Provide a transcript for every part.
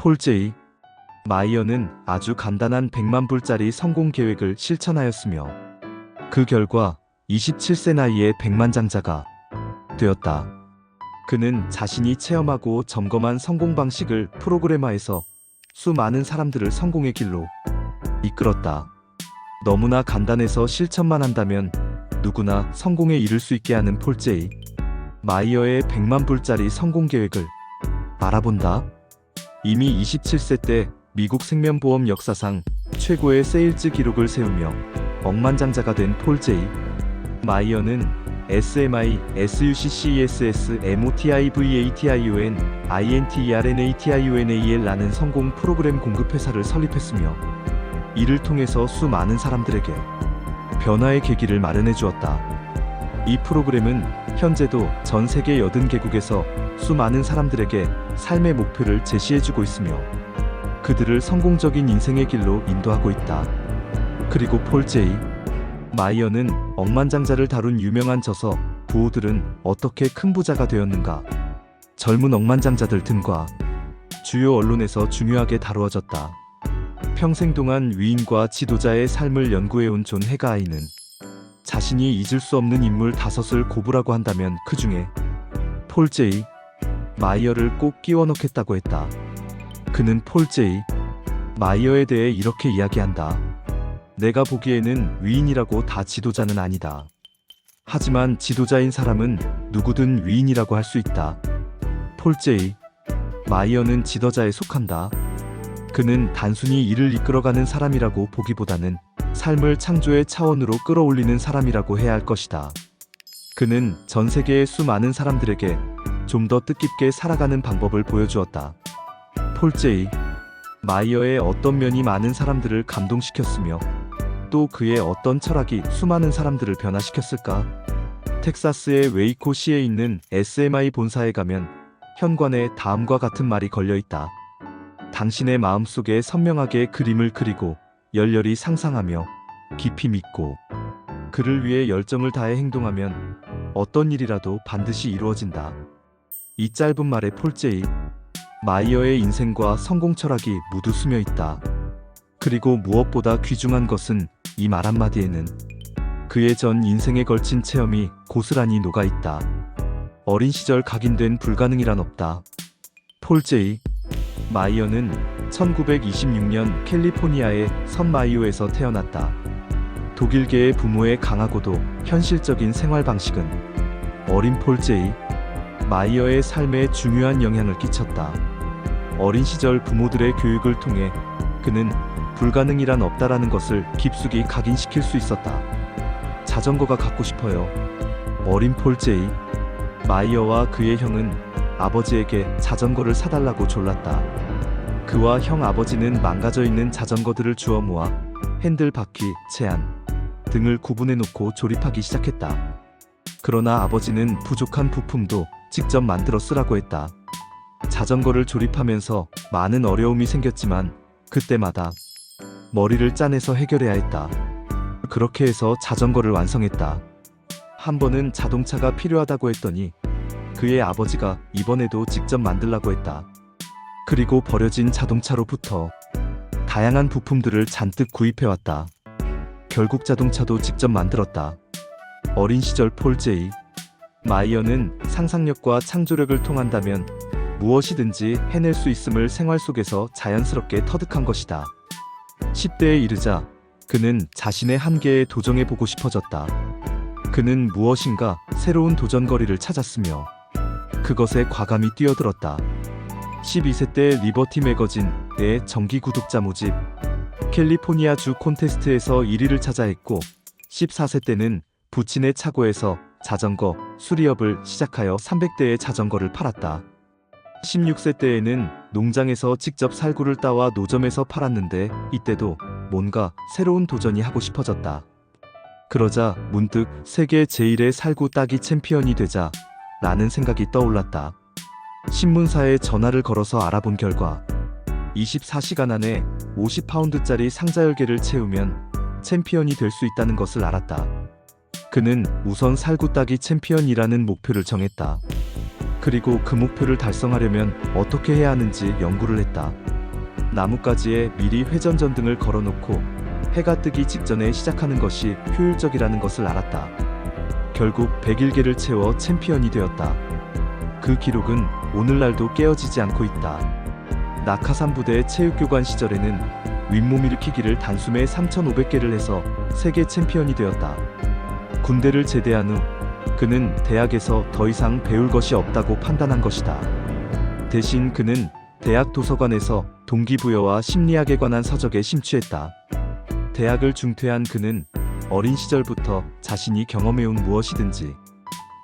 폴 제이 마이어는 아주 간단한 100만 불짜리 성공 계획을 실천하였으며 그 결과 27세 나이에 백만장자가 되었다. 그는 자신이 체험하고 점검한 성공 방식을 프로그래머에서 수많은 사람들을 성공의 길로 이끌었다. 너무나 간단해서 실천만 한다면 누구나 성공에 이를 수 있게 하는 폴 제이 마이어의 100만 불짜리 성공 계획을 알아본다. 이미 27세 때 미국 생명보험 역사상 최고의 세일즈 기록을 세우며 억만장자가 된 폴 제이 마이어는 SMI, SUCCESS, MOTIVATION, INTERNATIONAL라는 성공 프로그램 공급 회사를 설립했으며 이를 통해서 수많은 사람들에게 변화의 계기를 마련해 주었다. 이 프로그램은 현재도 전 세계 80개국에서 수많은 사람들에게 삶의 목표를 제시해주고 있으며 그들을 성공적인 인생의 길로 인도하고 있다. 그리고 폴 제이 마이어는 억만장자를 다룬 유명한 저서 부호들은 어떻게 큰 부자가 되었는가 젊은 억만장자들 등과 주요 언론에서 중요하게 다루어졌다. 평생 동안 위인과 지도자의 삶을 연구해온 존 해가하이는 자신이 잊을 수 없는 인물 5을 고르라고 한다면 그 중에 폴 제이 마이어를 꼭 끼워 넣겠다고 했다. 그는 폴 제이 마이어에 대해 이렇게 이야기한다. 내가 보기에는 위인이라고 다 지도자는 아니다. 하지만 지도자인 사람은 누구든 위인이라고 할 수 있다. 폴 제이 마이어는 지도자에 속한다. 그는 단순히 일을 이끌어가는 사람이라고 보기보다는 삶을 창조의 차원으로 끌어올리는 사람이라고 해야 할 것이다. 그는 전 세계의 수많은 사람들에게 좀 더 뜻깊게 살아가는 방법을 보여주었다. 폴 제이 마이어의 어떤 면이 많은 사람들을 감동시켰으며 또 그의 어떤 철학이 수많은 사람들을 변화시켰을까? 텍사스의 웨이코시에 있는 SMI 본사에 가면 현관에 다음과 같은 말이 걸려있다. 당신의 마음속에 선명하게 그림을 그리고 열렬히 상상하며 깊이 믿고 그를 위해 열정을 다해 행동하면 어떤 일이라도 반드시 이루어진다. 이 짧은 말에 폴 제이 마이어의 인생과 성공 철학이 모두 스며 있다. 그리고 무엇보다 귀중한 것은 이 말 한마디에는 그의 전 인생에 걸친 체험이 고스란히 녹아있다. 어린 시절 각인된 불가능이란 없다. 폴 제이 마이어는 1926년 캘리포니아의 선 마이오에서 태어났다. 독일계의 부모의 강하고도 현실적인 생활 방식은 어린 폴 제이 마이어의 삶에 중요한 영향을 끼쳤다. 어린 시절 부모들의 교육을 통해 그는 불가능이란 없다라는 것을 깊숙이 각인시킬 수 있었다. 자전거가 갖고 싶어요. 어린 폴 제이 마이어와 그의 형은 아버지에게 자전거를 사달라고 졸랐다. 그와 형 아버지는 망가져 있는 자전거들을 주워 모아 핸들 바퀴, 체안 등을 구분해 놓고 조립하기 시작했다. 그러나 아버지는 부족한 부품도 직접 만들어 쓰라고 했다. 자전거를 조립하면서 많은 어려움이 생겼지만 그때마다 머리를 짜내서 해결해야 했다. 그렇게 해서 자전거를 완성했다. 한 번은 자동차가 필요하다고 했더니 그의 아버지가 이번에도 직접 만들라고 했다. 그리고 버려진 자동차로부터 다양한 부품들을 잔뜩 구입해왔다. 결국 자동차도 직접 만들었다. 어린 시절 폴 제이 마이어는 상상력과 창조력을 통한다면 무엇이든지 해낼 수 있음을 생활 속에서 자연스럽게 터득한 것이다. 10대에 이르자 그는 자신의 한계에 도전해보고 싶어졌다. 그는 무엇인가 새로운 도전거리를 찾았으며 그것에 과감히 뛰어들었다. 12세 때 리버티 매거진의 정기 구독자 모집 캘리포니아 주 콘테스트에서 1위를 차지했고 14세 때는 부친의 차고에서 자전거 수리업을 시작하여 300대의 자전거를 팔았다. 16세 때에는 농장에서 직접 살구를 따와 노점에서 팔았는데 이때도 뭔가 새로운 도전이 하고 싶어졌다. 그러자 문득 세계 제1의 살구 따기 챔피언이 되자 라는 생각이 떠올랐다. 신문사에 전화를 걸어서 알아본 결과 24시간 안에 50파운드짜리 상자 10개를 채우면 챔피언이 될 수 있다는 것을 알았다. 그는 우선 살구 따기 챔피언이라는 목표를 정했다. 그리고 그 목표를 달성하려면 어떻게 해야 하는지 연구를 했다. 나뭇가지에 미리 회전전등을 걸어놓고 해가 뜨기 직전에 시작하는 것이 효율적이라는 것을 알았다. 결국 101개를 채워 챔피언이 되었다. 그 기록은 오늘날도 깨어지지 않고 있다. 낙하산 부대 체육교관 시절에는 윗몸 일으키기를 단숨에 3,500개를 해서 세계 챔피언이 되었다. 군대를 제대한 후 그는 대학에서 더 이상 배울 것이 없다고 판단한 것이다. 대신 그는 대학 도서관에서 동기부여와 심리학에 관한 서적에 심취했다. 대학을 중퇴한 그는 어린 시절부터 자신이 경험해온 무엇이든지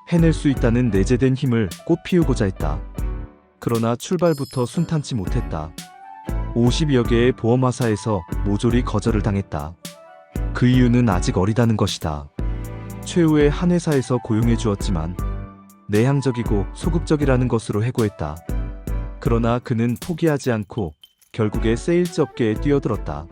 해낼 수 있다는 내재된 힘을 꽃피우고자 했다. 그러나 출발부터 순탄치 못했다. 50여 개의 보험회사에서 모조리 거절을 당했다. 그 이유는 아직 어리다는 것이다. 최후의 한 회사에서 고용해 주었지만 내향적이고 소극적이라는 것으로 해고했다. 그러나 그는 포기하지 않고 결국에 세일즈 업계에 뛰어들었다.